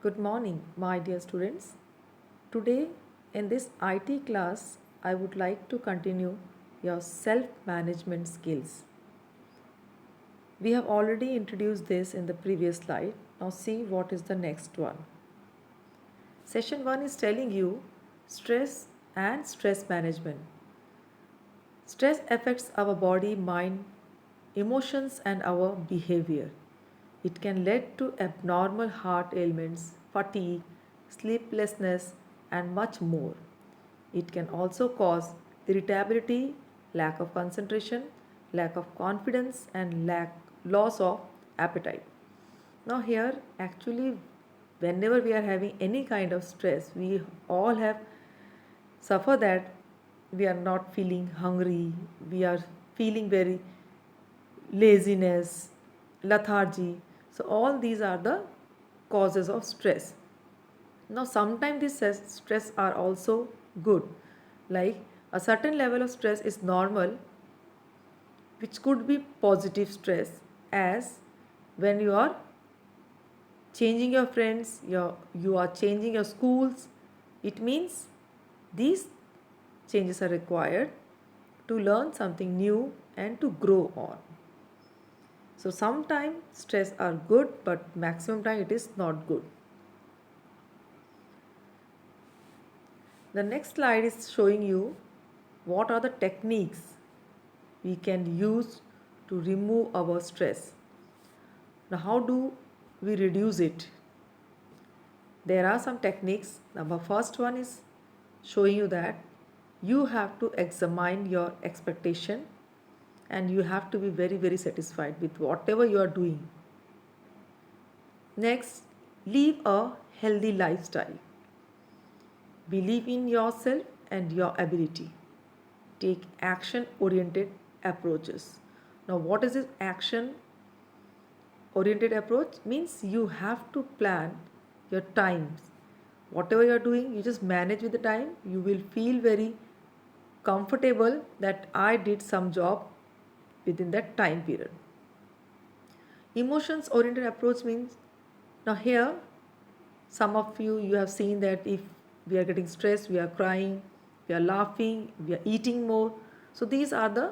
Good morning, my dear students. Today, in this IT class, I would like to continue your self management skills. We have already introduced this in the previous slide. Now, see what is the next one. Session 1 is telling you stress and stress management. Stress affects our body, mind, emotions, and our behavior. It can lead to abnormal heart ailments, fatigue, sleeplessness, and much more. It can also cause irritability, lack of concentration, lack of confidence, and loss of appetite. Now, here actually, whenever we are having any kind of stress, we all have suffer that we are not feeling hungry, we are feeling very laziness, lethargy. So, all these are the causes of stress. Now, sometimes these stress are also good, like a certain level of stress is normal, which could be positive stress, as when you are changing your friends, you are changing your schools. It means these changes are required to learn something new and to grow on. So sometimes stress are good, but maximum time it is not good. The next slide is showing you what are the techniques we can use to remove our stress. Now, how do we reduce it? There are some techniques. Number first one is showing you that you have to examine your expectation and you have to be very satisfied with whatever you are doing. Next, live a healthy lifestyle. Believe in yourself and your ability. Take action oriented approaches. Now, what is this action oriented approach? Means you have to plan your times. Whatever you are doing, you just manage with the time. You will feel very comfortable that I did some job within that time period. Emotions oriented approach means, now here some of you have seen that if we are getting stressed, we are crying, we are laughing, we are eating more. So these are the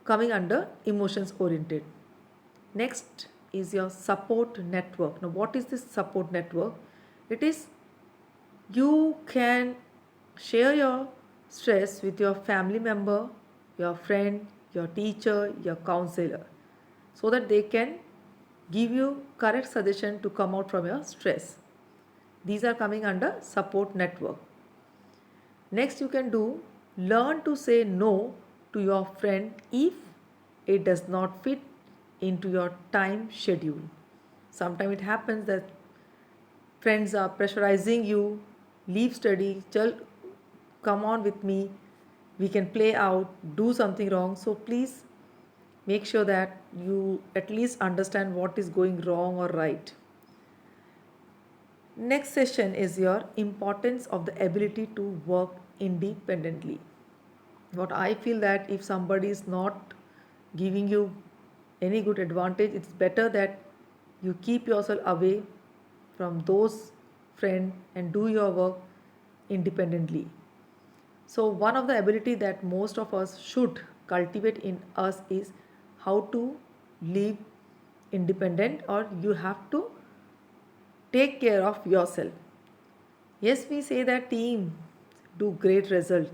coming under emotions oriented. Next is your support network. Now, what is this support network? It is you can share your stress with your family member, your friend, your teacher, your counselor, so that they can give you correct suggestion to come out from your stress. These are coming under support network. Next, you can do learn to say no to your friend if it does not fit into your time schedule. Sometimes it happens that friends are pressurizing you, leave study, come on with me, we can play out, do something wrong. So please make sure that you at least understand what is going wrong or right. Next session is your importance of the ability to work independently. What I feel that if somebody is not giving you any good advantage, it's better that you keep yourself away from those friends and do your work independently. So one of the ability that most of us should cultivate in us is how to live independent, or you have to take care of yourself. Yes, we say that team do great result.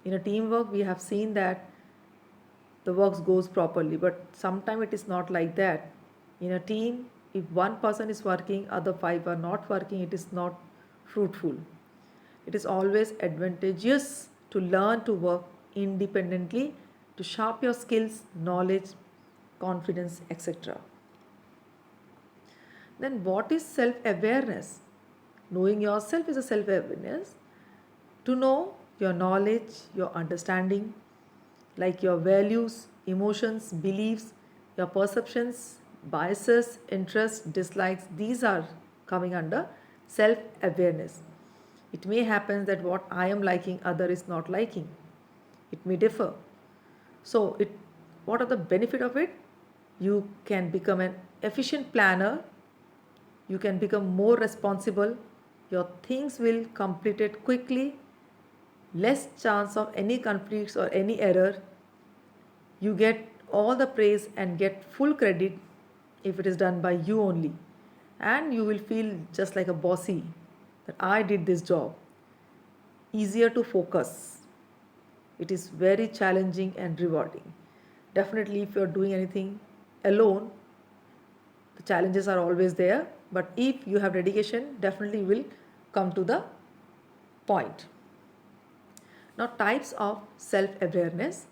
In a teamwork, we have seen that the work goes properly, but sometimes it is not like that. In a team, if one person is working, other five are not working, it is not fruitful. It is always advantageous to learn to work independently to sharpen your skills, knowledge, confidence, etc. Then, what is self awareness? Knowing yourself is a self awareness. To know your knowledge, your understanding, like your values, emotions, beliefs, your perceptions, biases, interests, dislikes, these are coming under self awareness. It may happen that what I am liking, other is not liking. It may differ. So, what are the benefit of it? You can become an efficient planner. you can become more responsible, your things will complete it quickly, less chance of any conflicts or any error. You get all the praise and get full credit if it is done by you only, and you will feel just like a bossy that I did this job. Easier to focus. It is very challenging and rewarding. Definitely if you are doing anything alone, the challenges are always there, but if you have dedication, definitely you will come to the point. Now, types of self awareness.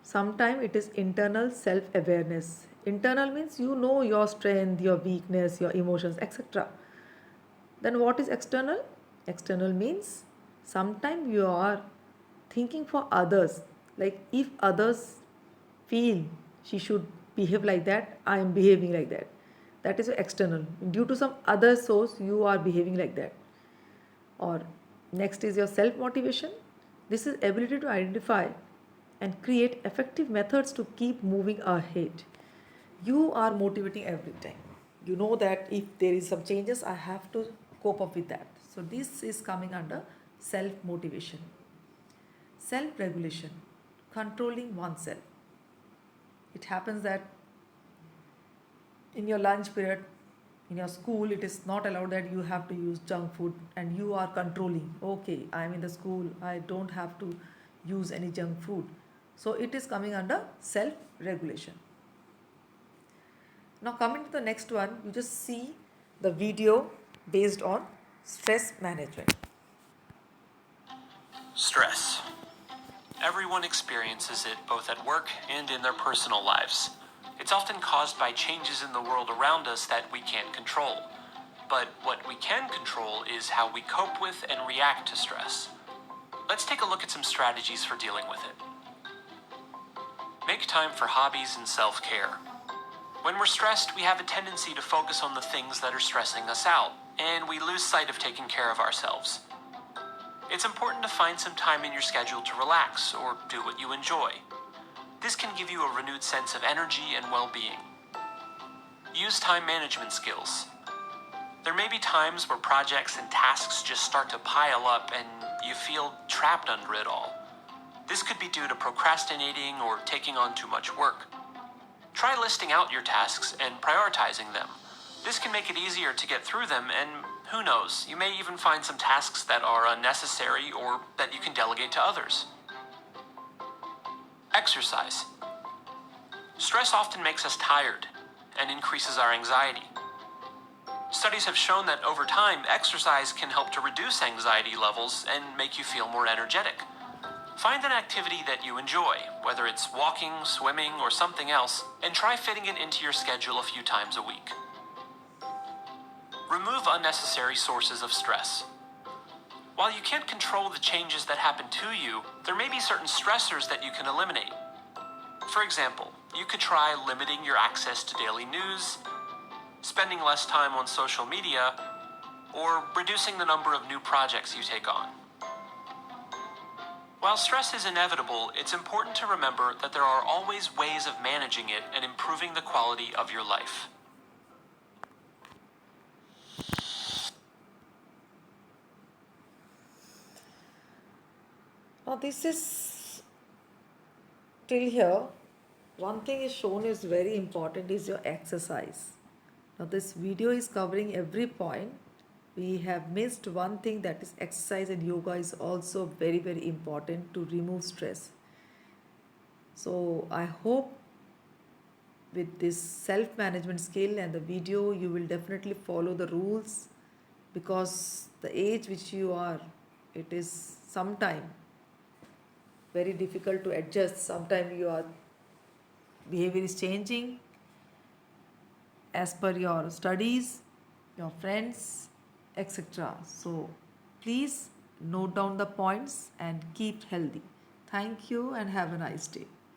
Sometimes it is internal self awareness. Internal means you know your strength, your weakness, your emotions, etc. Then what is external? External means sometimes you are thinking for others. Like if others feel she should behave like that, I am behaving like that. That is external. Due to some other source, you are behaving like that. Or next is your self motivation. This is ability to identify and create effective methods to keep moving ahead. You are motivating every time. You know that if there is some changes, I have to cope up with that. So this is coming under self motivation. Self regulation, controlling oneself. It happens that in your lunch period, in your school, it is not allowed that you have to use junk food, and you are controlling. Okay, I am in the school, I don't have to use any junk food. So it is coming under self regulation. Now, coming to the next one, you just see the video based on stress management. Stress. Everyone experiences it both at work and in their personal lives. It's often caused by changes in the world around us that we can't control. But what we can control is how we cope with and react to stress. Let's take a look at some strategies for dealing with it. Make time for hobbies and self-care. When we're stressed, we have a tendency to focus on the things that are stressing us out, and we lose sight of taking care of ourselves. It's important to find some time in your schedule to relax or do what you enjoy. This can give you a renewed sense of energy and well-being. Use time management skills. There may be times where projects and tasks just start to pile up and you feel trapped under it all. This could be due to procrastinating or taking on too much work. Try listing out your tasks and prioritizing them. This can make it easier to get through them, and who knows, you may even find some tasks that are unnecessary or that you can delegate to others. Exercise. Stress often makes us tired and increases our anxiety. Studies have shown that over time, exercise can help to reduce anxiety levels and make you feel more energetic. Find an activity that you enjoy, whether it's walking, swimming, or something else, and try fitting it into your schedule a few times a week. Remove unnecessary sources of stress. While you can't control the changes that happen to you, there may be certain stressors that you can eliminate. For example, you could try limiting your access to daily news, spending less time on social media, or reducing the number of new projects you take on. While stress is inevitable, it's important to remember that there are always ways of managing it and improving the quality of your life. Now, this is till here. One thing is shown is very important is your exercise. Now, this video is covering every point. We have missed one thing, that is exercise, and yoga is also very, very important to remove stress. So I hope with this self-management skill and the video, you will definitely follow the rules, because the age which you are, it is sometime very difficult to adjust. Sometimes your behavior is changing as per your studies, your friends, etc. So please note down the points and keep healthy. Thank you and have a nice day.